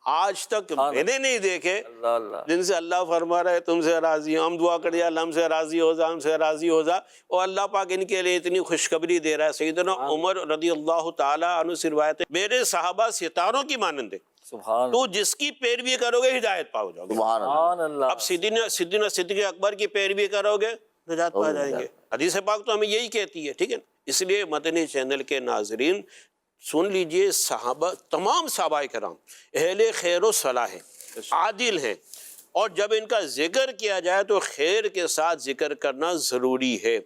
[SPEAKER 4] آج تک میں نے نہیں دیکھے جن سے اللہ فرما رہا ہے تم سے راضی ہوں. ہم دعا کر یا اللہ ہم سے راضی ہو جا، ہم سے راضی ہو جا، اور اللہ پاک ان کے لیے اتنی خوشخبری دے رہا ہے. سیدنا عمر رضی اللہ تعالیٰ عنہ سے روایت ہے، میرے صحابہ ستاروں کی مانند ہیں، تو جس کی پیروی کرو گے ہدایت پاؤ جاؤ گے.
[SPEAKER 3] سبحان اللہ.
[SPEAKER 4] اب سیدنا صدیق اکبر کی پیروی کرو گے نجات پا جائیں گے. حدیث پاک تو ہمیں یہی کہتی ہے. ٹھیک ہے، اس لیے مدنی چینل کے ناظرین سن لیجئے، صحابہ، تمام صحابہ کرام اہل خیر و صلاح ہیں، عادل ہیں، اور جب ان کا ذکر کیا جائے تو خیر کے ساتھ ذکر کرنا ضروری ہے.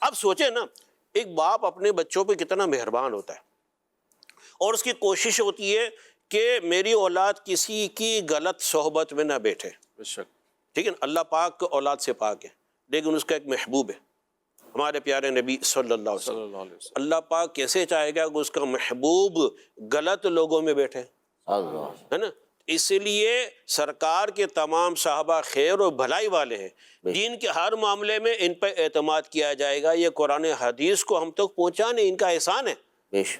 [SPEAKER 4] اب سوچیں نا، ایک باپ اپنے بچوں پہ کتنا مہربان ہوتا ہے اور اس کی کوشش ہوتی ہے کہ میری اولاد کسی کی غلط صحبت میں نہ بیٹھے. ٹھیک ہے، اللہ پاک اولاد سے پاک ہے، لیکن اس کا ایک محبوب ہے ہمارے پیارے نبی صلی اللہ علیہ وسلم. اللہ پاک کیسے چاہے گا کہ اس کا محبوب غلط لوگوں میں بیٹھے، ہے نا؟ اس لیے سرکار کے تمام صحابہ خیر و بھلائی والے ہیں. دین کے ہر معاملے میں ان پہ اعتماد کیا جائے گا. یہ قرآن حدیث کو ہم تک پہنچانے ان کا احسان ہے،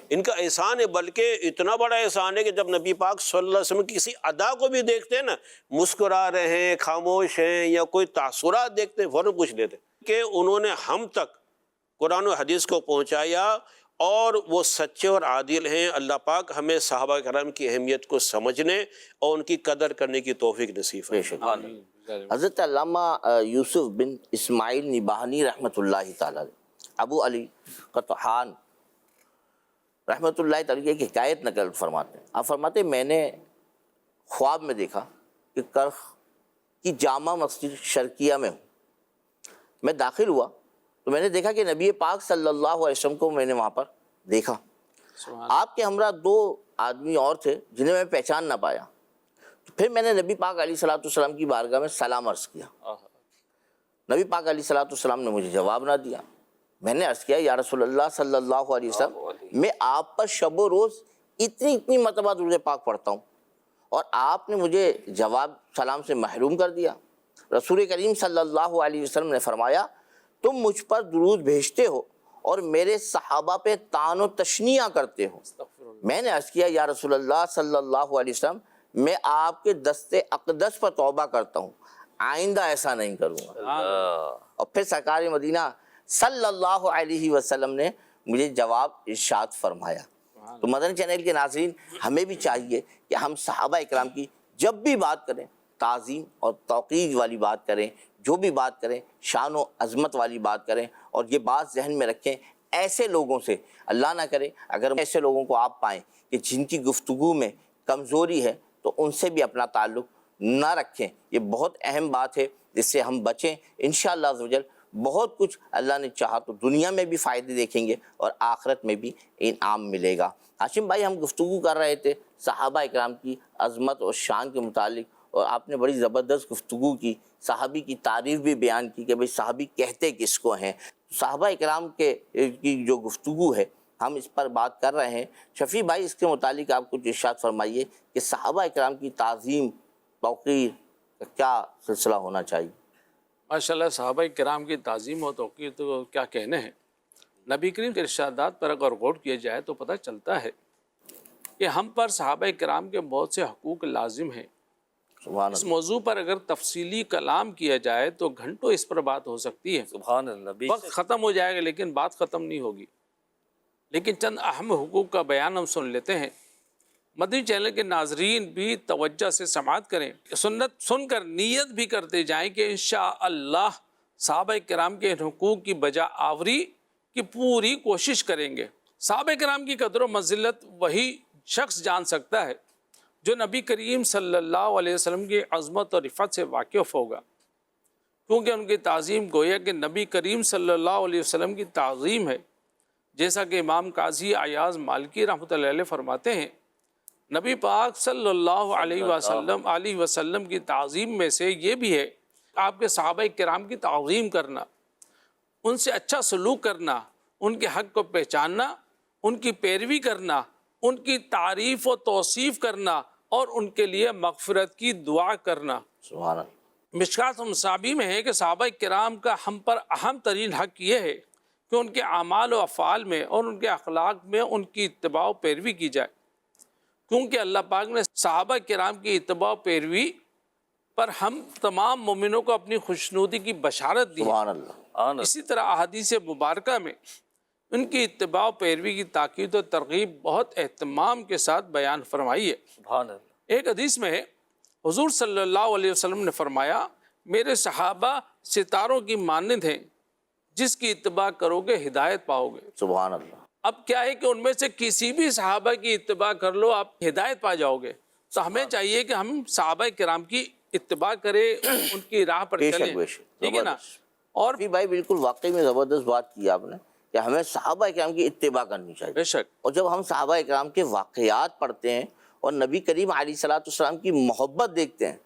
[SPEAKER 4] ان کا احسان ہے. بلکہ اتنا بڑا احسان ہے کہ جب نبی پاک صلی اللہ علیہ وسلم کسی ادا کو بھی دیکھتے ہیں نا، مسکرا رہے ہیں، خاموش ہیں، یا کوئی تاثرات دیکھتے ہیں، فوراً پوچھ لیتے کہ انہوں نے ہم تک قرآن و حدیث کو پہنچایا اور وہ سچے اور عادل ہیں. اللہ پاک ہمیں صحابہ کرام کی اہمیت کو سمجھنے اور ان کی قدر کرنے کی توفیق نصیب فرمائے.
[SPEAKER 3] حضرت علامہ یوسف بن اسماعیل نبہانی رحمۃ اللہ تعالی ابو علی قطحان رحمۃ اللہ تعالی کی ایک حکایت نقل فرماتے ہیں. آپ فرماتے ہیں، میں نے خواب میں دیکھا کہ کرخ کی جامع مسجد شرقیہ میں ہوں. میں داخل ہوا تو میں نے دیکھا کہ نبی پاک صلی اللہ علیہ وسلم کو میں نے وہاں پر دیکھا. آپ کے ہمراہ 2 آدمی اور تھے جنہیں میں پہچان نہ پایا. پھر میں نے نبی پاک علیہ الصلوۃ والسلام کی بارگاہ میں سلام عرض کیا. نبی پاک علیہ الصلوۃ والسلام نے مجھے جواب نہ دیا. میں نے عرض کیا یا رسول اللہ صلی اللہ علیہ وسلم میں آپ پر شب و روز اتنی مرتبہ درود پاک پڑھتا ہوں اور آپ نے مجھے جواب سلام سے محروم کر دیا. رسول کریم صلی اللہ علیہ وسلم نے فرمایا تم مجھ پر درود بھیجتے ہو اور میرے صحابہ پہ طعن و تشنیع کرتے ہو. میں نے عرض کیا یا رسول اللہ صلی اللہ علیہ وسلم میں آپ کے دست اقدس پر توبہ کرتا ہوں، آئندہ ایسا نہیں کروں گا. اور پھر سرکار مدینہ صلی اللہ علیہ وسلم نے مجھے جواب ارشاد فرمایا. تو مدنی چینل کے ناظرین ہمیں بھی چاہیے کہ ہم صحابہ اکرام کی جب بھی بات کریں تعظیم اور توقیر والی بات کریں، جو بھی بات کریں شان و عظمت والی بات کریں، اور یہ بات ذہن میں رکھیں ایسے لوگوں سے اللہ نہ کرے اگر ایسے لوگوں کو آپ پائیں کہ جن کی گفتگو میں کمزوری ہے تو ان سے بھی اپنا تعلق نہ رکھیں. یہ بہت اہم بات ہے جس سے ہم بچیں. انشاءاللہ عز و جل بہت کچھ اللہ نے چاہا تو دنیا میں بھی فائدے دیکھیں گے اور آخرت میں بھی انعام ملے گا. ہاشم بھائی ہم گفتگو کر رہے تھے صحابہ اکرام کی عظمت اور شان کے متعلق، اور آپ نے بڑی زبردست گفتگو کی، صحابی کی تعریف بھی بیان کی کہ بھئی صحابی کہتے کس کو ہیں. صحابہ اکرام کی جو گفتگو ہے ہم اس پر بات کر رہے ہیں. شفیع بھائی اس کے متعلق آپ کچھ ارشاد فرمائیے کہ صحابہ اکرام کی تعظیم توقیر کا کیا سلسلہ ہونا چاہیے.
[SPEAKER 5] ماشاءاللہ صحابہ کرام کی تعظیم و توقیر تو کیا کہنے ہیں. نبی کریم کے ارشادات پر اگر غور کیا جائے تو پتہ چلتا ہے کہ ہم پر صحابہ کرام کے بہت سے حقوق لازم ہیں.
[SPEAKER 3] سبحان
[SPEAKER 5] اس
[SPEAKER 3] اللہ.
[SPEAKER 5] موضوع پر اگر تفصیلی کلام کیا جائے تو گھنٹوں اس پر بات ہو سکتی ہے.
[SPEAKER 2] سبحان اللہ.
[SPEAKER 5] وقت ختم ہو جائے گا لیکن بات ختم نہیں ہوگی. لیکن چند اہم حقوق کا بیان ہم سن لیتے ہیں. مدنی چینل کے ناظرین بھی توجہ سے سماعت کریں، سنت سن کر نیت بھی کرتے جائیں کہ انشاءاللہ صحابہ کرام کے حقوق کی بجا آوری کی پوری کوشش کریں گے. صحابہ کرام کی قدر و منزلت وہی شخص جان سکتا ہے جو نبی کریم صلی اللہ علیہ وسلم کی عظمت اور رفعت سے واقف ہوگا، کیونکہ ان کی تعظیم گویا کہ نبی کریم صلی اللہ علیہ وسلم کی تعظیم ہے. جیسا کہ امام قاضی عیاض مالکی رحمۃ اللہ علیہ فرماتے ہیں نبی پاک صلی اللہ علیہ وسلم کی تعظیم میں سے یہ بھی ہے آپ کے صحابہ کرام کی تعظیم کرنا، ان سے اچھا سلوک کرنا، ان کے حق کو پہچاننا، ان کی پیروی کرنا، ان کی تعریف و توصیف کرنا اور ان کے لیے مغفرت کی دعا کرنا.
[SPEAKER 3] سبحان اللہ.
[SPEAKER 5] مشکات مصابی میں ہے کہ صحابہ کرام کا ہم پر اہم ترین حق یہ ہے کہ ان کے اعمال و افعال میں اور ان کے اخلاق میں ان کی اتباع و پیروی کی جائے، کیونکہ اللہ پاک نے صحابہ کرام کی اتباع و پیروی پر ہم تمام مومنوں کو اپنی خوشنودی کی بشارت دی.
[SPEAKER 3] سبحان اللہ.
[SPEAKER 5] اسی طرح احادیث مبارکہ میں ان کی اتباع و پیروی کی تاکید و ترغیب بہت اہتمام کے ساتھ بیان فرمائی ہے.
[SPEAKER 2] سبحان اللہ.
[SPEAKER 5] ایک حدیث میں ہے حضور صلی اللہ علیہ وسلم نے فرمایا میرے صحابہ ستاروں کی مانند ہیں، جس کی اتباع کرو گے ہدایت پاؤ گے.
[SPEAKER 3] سبحان اللہ.
[SPEAKER 5] اب کیا ہے کہ ان میں سے کسی بھی صحابہ کی اتباع کر لو آپ ہدایت پا جاؤ گے. تو ہمیں چاہیے کہ ہم صحابہ کرام کی اتباع کریں، ان کی راہ پر چلیں، ٹھیک ہے نا. اور
[SPEAKER 3] بھی بھائی بالکل واقعی میں زبردست بات کی آپ نے کہ ہمیں صحابہ اکرام کی اتباع کرنی چاہیے.
[SPEAKER 5] بے شک.
[SPEAKER 3] اور جب ہم صحابہ اکرام کے واقعات پڑھتے ہیں اور نبی کریم علیہ الصلوۃ والسلام کی محبت دیکھتے ہیں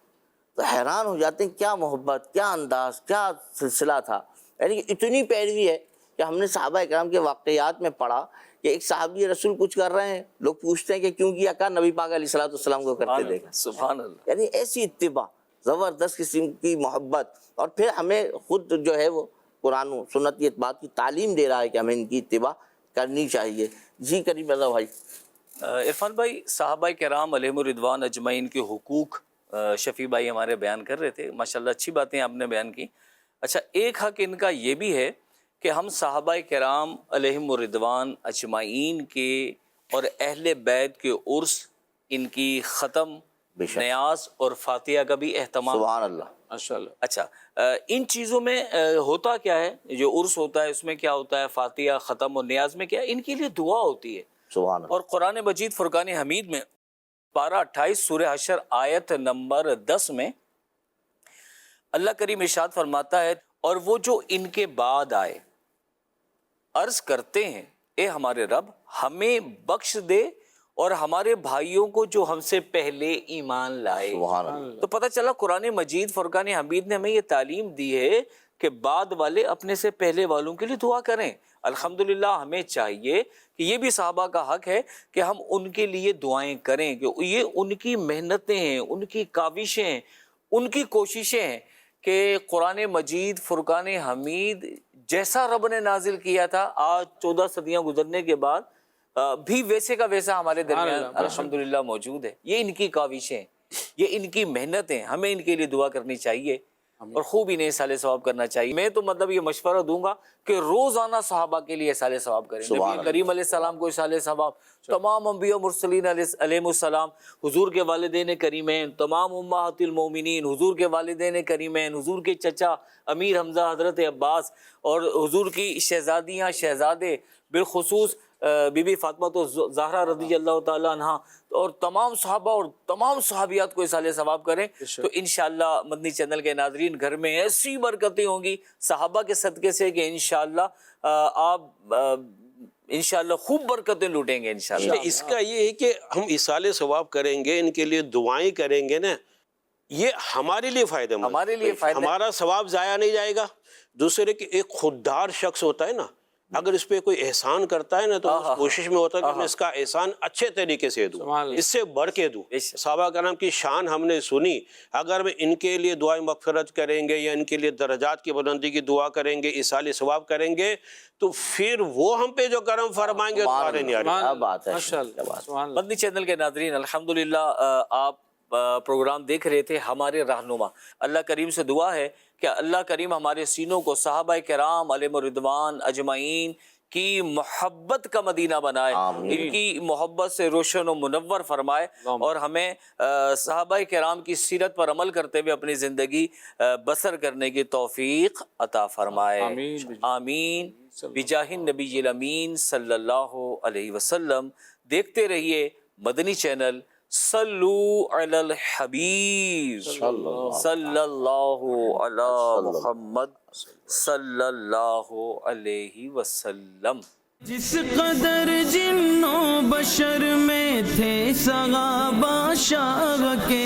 [SPEAKER 3] تو حیران ہو جاتے ہیں، کیا محبت، کیا انداز، کیا سلسلہ تھا. یعنی کہ اتنی پیروی ہے کہ ہم نے صحابہ اکرام کے واقعات میں پڑھا کہ ایک صحابی رسول کچھ کر رہے ہیں، لوگ پوچھتے ہیں کہ کیوں کیا، کہا نبی پاک علیہ الصلوۃ والسلام کو کرتے دیکھا.
[SPEAKER 2] سبحان اللہ.
[SPEAKER 3] یعنی ایسی اتباع، زبردست قسم کی محبت. اور پھر ہمیں خود جو ہے وہ قرآن و سنت کی بات کی تعلیم دے رہا ہے کہ ہمیں ان کی اتباع کرنی چاہیے. جی کریم رضا بھائی.
[SPEAKER 2] عرفان بھائی صحابہ کرام علیہم الرضوان اجمعین کے حقوق شفیع بھائی ہمارے بیان کر رہے تھے، ماشاءاللہ اچھی باتیں آپ نے بیان کی. اچھا ایک حق ان کا یہ بھی ہے کہ ہم صحابہ کرام علیہم الرضوان اجمعین کے اور اہل بیت کے عرس، ان کی ختم، نیاز اور فاتحہ کا بھی اہتمام.
[SPEAKER 3] سبحان اللہ.
[SPEAKER 5] ماشاءاللہ.
[SPEAKER 2] اچھا ان چیزوں میں ہوتا کیا ہے؟ جو عرس ہوتا ہے اس میں کیا ہوتا ہے؟ فاتحہ، ختم اور نیاز میں کیا ہے؟ ان کے لیے دعا ہوتی ہے.
[SPEAKER 3] سبحان اللہ.
[SPEAKER 2] اور قرآن مجید فرقان حمید میں پارہ 28 سورہ حشر آیت نمبر 10 میں اللہ کریم ارشاد فرماتا ہے اور وہ جو ان کے بعد آئے عرض کرتے ہیں اے ہمارے رب ہمیں بخش دے اور ہمارے بھائیوں کو جو ہم سے پہلے ایمان لائے.
[SPEAKER 3] سبحان اللہ.
[SPEAKER 2] تو پتہ چلا قرآن مجید فرقان حمید نے ہمیں یہ تعلیم دی ہے کہ بعد والے اپنے سے پہلے والوں کے لیے دعا کریں. الحمدللہ ہمیں چاہیے کہ یہ بھی صحابہ کا حق ہے کہ ہم ان کے لیے دعائیں کریں، کہ یہ ان کی محنتیں ہیں، ان کی کاوشیں ہیں، ان کی کوششیں ہیں کہ قرآن مجید فرقان حمید جیسا رب نے نازل کیا تھا آج 14 صدیاں گزرنے کے بعد بھی ویسے کا ویسا ہمارے درمیان الحمدللہ موجود ہے. یہ ان کی کاوشیں، یہ ان کی محنتیں، ہمیں ان کے لیے دعا کرنی چاہیے اور خوب انہیں احسال ثواب کرنا چاہیے. میں تو مطلب یہ مشورہ دوں گا کہ روزانہ صحابہ کے لیے احسال ثواب کریں. نبی کریم علیہ السلام کو احسال ثواب، تمام انبیاء مرسلین علیہ السلام، حضور کے والدین کریمین، تمام امہات المومنین، حضور کے والدین کریمین، حضور کے چچا امیر حمزہ حضرت عباس، اور حضور کی شہزادیاں شہزادے، بالخصوص بی بی فاطمہ تو زہرا رضی اللہ تعالیٰ عنہ، اور تمام صحابہ اور تمام صحابیات کو احسال ثواب کریں. تو انشاءاللہ مدنی چینل کے ناظرین گھر میں ایسی برکتیں ہوں گی صحابہ کے صدقے سے کہ انشاءاللہ آپ انشاءاللہ خوب برکتیں لوٹیں گے انشاءاللہ.
[SPEAKER 4] اس کا یہ ہے کہ ہم احسال ثواب کریں گے، ان کے لیے دعائیں کریں گے نا، یہ ہمارے لیے فائدہ مند،
[SPEAKER 2] ہمارے لیے فائدہ،
[SPEAKER 4] ہمارا ثواب ضائع نہیں جائے گا. دوسرے کہ ایک خوددار شخص ہوتا ہے نا، اگر اس پہ کوئی احسان کرتا ہے نا تو اس کوشش میں ہوتا ہے کہ میں اس کا احسان اچھے طریقے سے دوں، اس سے بڑھ کے دوں. صحابہ کرام کی شان ہم نے سنی، اگر میں ان کے لیے دعائیں مغفرت کریں گے یا ان کے لیے درجات کی بلندی کی دعا کریں گے، احسال ثواب کریں گے، تو پھر وہ ہم پہ جو کرم فرمائیں گے دوبارہ نہیں آ رہی.
[SPEAKER 3] کیا بات ہے.
[SPEAKER 2] مدنی چینل کے ناظرین الحمدللہ آپ پروگرام دیکھ رہے تھے ہمارے رہنما. اللہ کریم سے دعا ہے کہ اللہ کریم ہمارے سینوں کو صحابہ کرام علیہم الرضوان اجمعین کی محبت کا مدینہ بنائے، ان کی محبت سے روشن و منور فرمائے، اور ہمیں صحابہ کرام کی سیرت پر عمل کرتے ہوئے اپنی زندگی بسر کرنے کی توفیق عطا فرمائے. آمین بجاہ النبی الامین صلی اللہ علیہ وسلم. دیکھتے رہیے مدنی چینل. صلو علی الحبیب صلی اللہ علی محمد صلی اللہ علیہ وسلم.
[SPEAKER 1] جس قدر جن و بشر میں تھے صحابہ شاہ کے،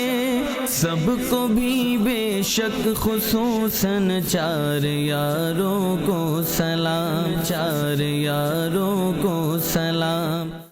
[SPEAKER 1] سب کو بھی بے شک خصوصاً چار یاروں کو سلام، چار یاروں کو سلام.